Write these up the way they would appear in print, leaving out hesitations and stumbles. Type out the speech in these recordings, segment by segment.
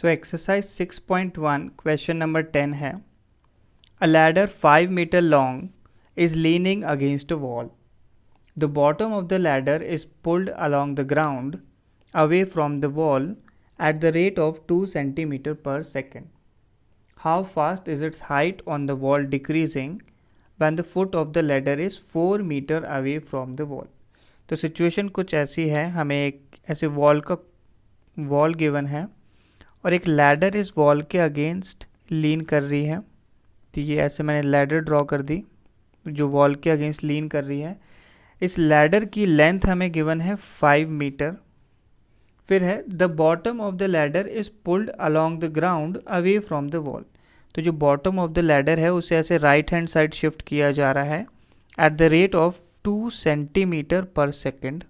So exercise 6.1 question number 10 है a ladder 5 metre long is leaning against a wall. The bottom of the ladder is pulled along the ground away from the wall at the rate of 2 centimeter per second. How fast is its height on the wall decreasing when the foot of the ladder is 4 meter away from the wall? तो situation कुछ ऐसी है, हमें एक ऐसे wall given है और एक लैडर इस वॉल के अगेंस्ट लीन कर रही है. तो ये ऐसे मैंने लैडर ड्रॉ कर दी जो वॉल के अगेंस्ट लीन कर रही है. इस लैडर की लेंथ हमें गिवन है 5 मीटर. फिर है the bottom of the ladder is pulled along the ground away from the wall. तो जो बॉटम ऑफ द लैडर है उसे ऐसे राइट हैंड साइड शिफ्ट किया जा रहा है at the rate of 2 centimetre पर सेकेंड.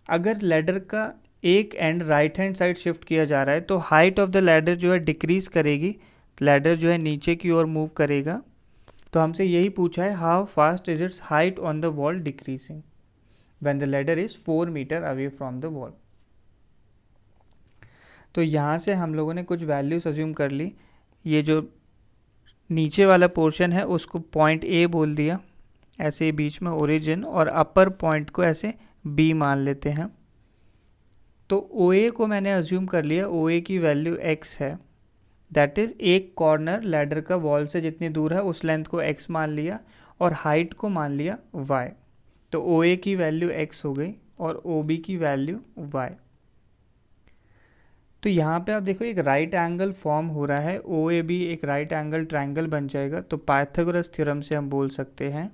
अगर लैडर का एक and right hand side shift किया जा रहा है तो हाइट ऑफ द लैडर जो है डिक्रीज करेगी, लैडर जो है नीचे की ओर मूव करेगा. तो हमसे यही पूछा है how fast is its height on the wall decreasing when the ladder is 4 metre away from the wall. तो यहाँ से हम लोगों ने कुछ वैल्यूज अज्यूम कर ली. ये जो नीचे वाला पोर्शन है उसको पॉइंट ए बोल दिया, ऐसे बीच में ओरिजिन, और अपर पॉइंट को ऐसे बी मान लेते हैं. तो ओ ए को मैंने अज्यूम कर लिया, ओ ए की वैल्यू x है. दैट इज़ एक कॉर्नर लैडर का वॉल से जितनी दूर है उस लेंथ को x मान लिया और हाइट को मान लिया y. तो ओ ए की वैल्यू x हो गई और ओ बी की वैल्यू y. तो यहाँ पे आप देखो एक राइट एंगल फॉर्म हो रहा है, ओ ए बी एक राइट एंगल ट्रायंगल बन जाएगा. तो पाइथागोरस थ्योरम से हम बोल सकते हैं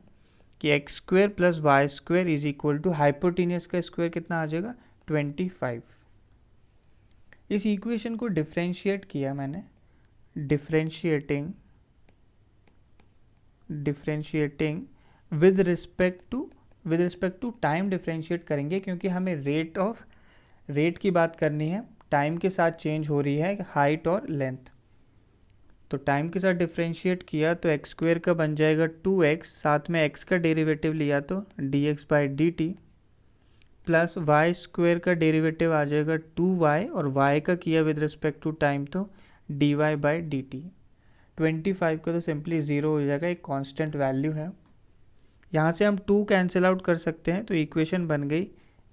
कि X square plus Y square is equal to hypotenuse का स्क्वायर कितना आ जाएगा 25. इस इक्वेशन को डिफरेंशिएट किया मैंने, differentiating with respect to time differentiate करेंगे क्योंकि हमें रेट की बात करनी है. टाइम के साथ चेंज हो रही है हाइट और लेंथ. तो टाइम के साथ डिफरेंशिएट किया तो एक्स स्क्वेयर का बन जाएगा 2x, साथ में x का डेरिवेटिव लिया तो dx by D T, plus Y square का डेरिवेटिव आ जाएगा 2y और y का किया विद रिस्पेक्ट टू टाइम तो dy बाई डी टी. 25 का तो सिंपली 0 हो जाएगा, एक कांस्टेंट वैल्यू है. यहाँ से हम 2 कैंसिल आउट कर सकते हैं तो इक्वेशन बन गई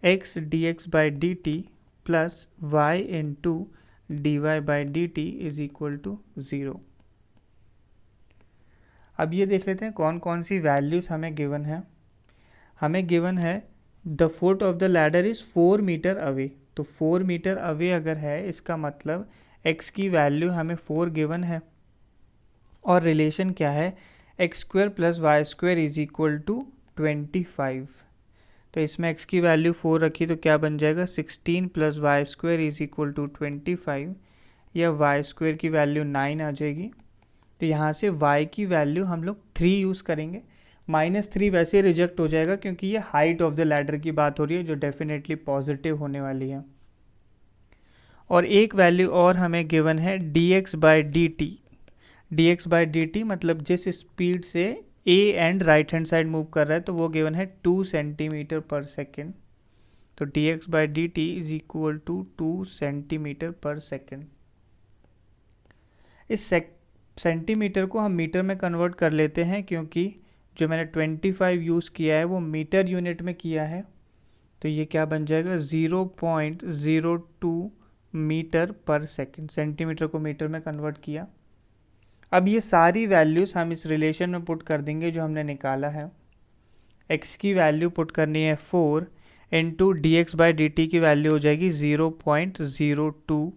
x dx by D T plus y into dy by D T is equal to 0. अब ये देख लेते हैं कौन कौन सी वैल्यूज़ हमें गिवन है. हमें गिवन है the foot of the ladder is 4 metre away. तो 4 मीटर अवे अगर है इसका मतलब x की वैल्यू हमें 4 गिवन है और रिलेशन क्या है X square plus Y square is equal to 25. तो इसमें x की वैल्यू 4 रखी तो क्या बन जाएगा 16 plus Y square is equal to 25, या वाई स्क्वेयर की वैल्यू 9 आ जाएगी. तो यहाँ से y की वैल्यू हम लोग 3 यूज़ करेंगे. -3 वैसे रिजेक्ट हो जाएगा क्योंकि ये हाइट ऑफ द लैडर की बात हो रही है जो डेफिनेटली पॉजिटिव होने वाली है. और एक वैल्यू और हमें गिवन है dx by D T. dx by D T मतलब जिस स्पीड से a and right hand side move कर रहा है तो वो गिवन है 2 सेंटीमीटर पर सेकेंड. तो dx by D T is equal to 2 centimetre पर सेकेंड. इस सेंटीमीटर को हम मीटर में कन्वर्ट कर लेते हैं क्योंकि जो मैंने 25 यूज़ किया है वो मीटर यूनिट में किया है. तो ये क्या बन जाएगा 0.02 मीटर पर सेकेंड. सेंटीमीटर को मीटर में कन्वर्ट किया. अब ये सारी वैल्यूज़ हम इस रिलेशन में पुट कर देंगे जो हमने निकाला है. x की वैल्यू पुट करनी है 4 into D x by D T की वैल्यू हो जाएगी 0.02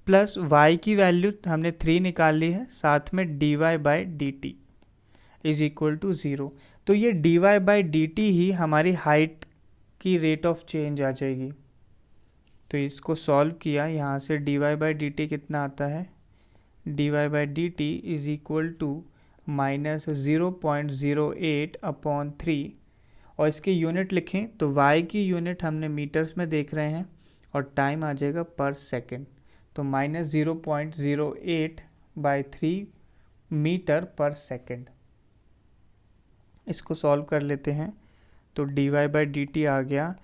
प्लस y की वैल्यू हमने 3 निकाल ली है, साथ में dy by D T is equal to 0. तो ये dy बाई डी टी ही हमारी हाइट की रेट ऑफ चेंज आ जाएगी. तो इसको सॉल्व किया, यहाँ से dy बाई डी टी कितना आता है dy by D T is equal to -0.08 upon 3. और इसकी यूनिट लिखें तो y की यूनिट हमने मीटर्स में देख रहे हैं और टाइम आ जाएगा पर सेकेंड. तो -0.08 बाई 3 मीटर पर सेकेंड. इसको सॉल्व कर लेते हैं तो dy बाई डी टी आ गया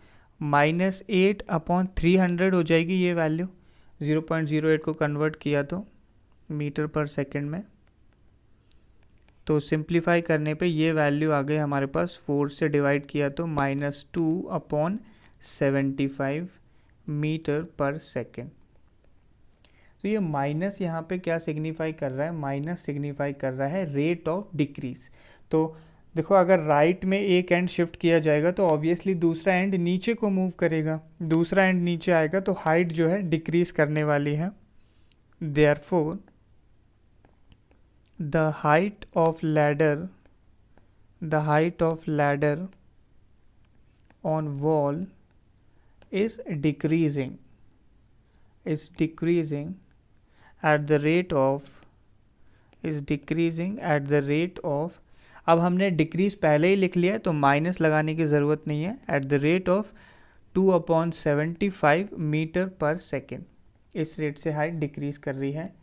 -8 अपॉन 300 हो जाएगी ये वैल्यू. 0.08 को कन्वर्ट किया तो मीटर पर सेकेंड में, तो सिंप्लीफाई करने पे ये वैल्यू आ गई हमारे पास, 4 से डिवाइड किया तो -2/75 मीटर पर सेकेंड। तो ये माइनस यहाँ पे क्या सिग्निफाई कर रहा है, माइनस सिग्निफाई कर रहा है रेट ऑफ डिक्रीज। तो देखो अगर राइट में एक एंड शिफ्ट किया जाएगा तो ऑब्वियसली दूसरा एंड नीचे को मूव करेगा, दूसरा एंड नीचे आएगा तो हाइट जो है डिक्रीज करने वाली है। Therefore the height of ladder on wall is decreasing at the rate of अब हमने डिक्रीज पहले ही लिख लिया है तो माइनस लगाने की ज़रूरत नहीं है, at the rate of 2/75 metre पर सेकेंड। इस रेट से हाइट डिक्रीज कर रही है।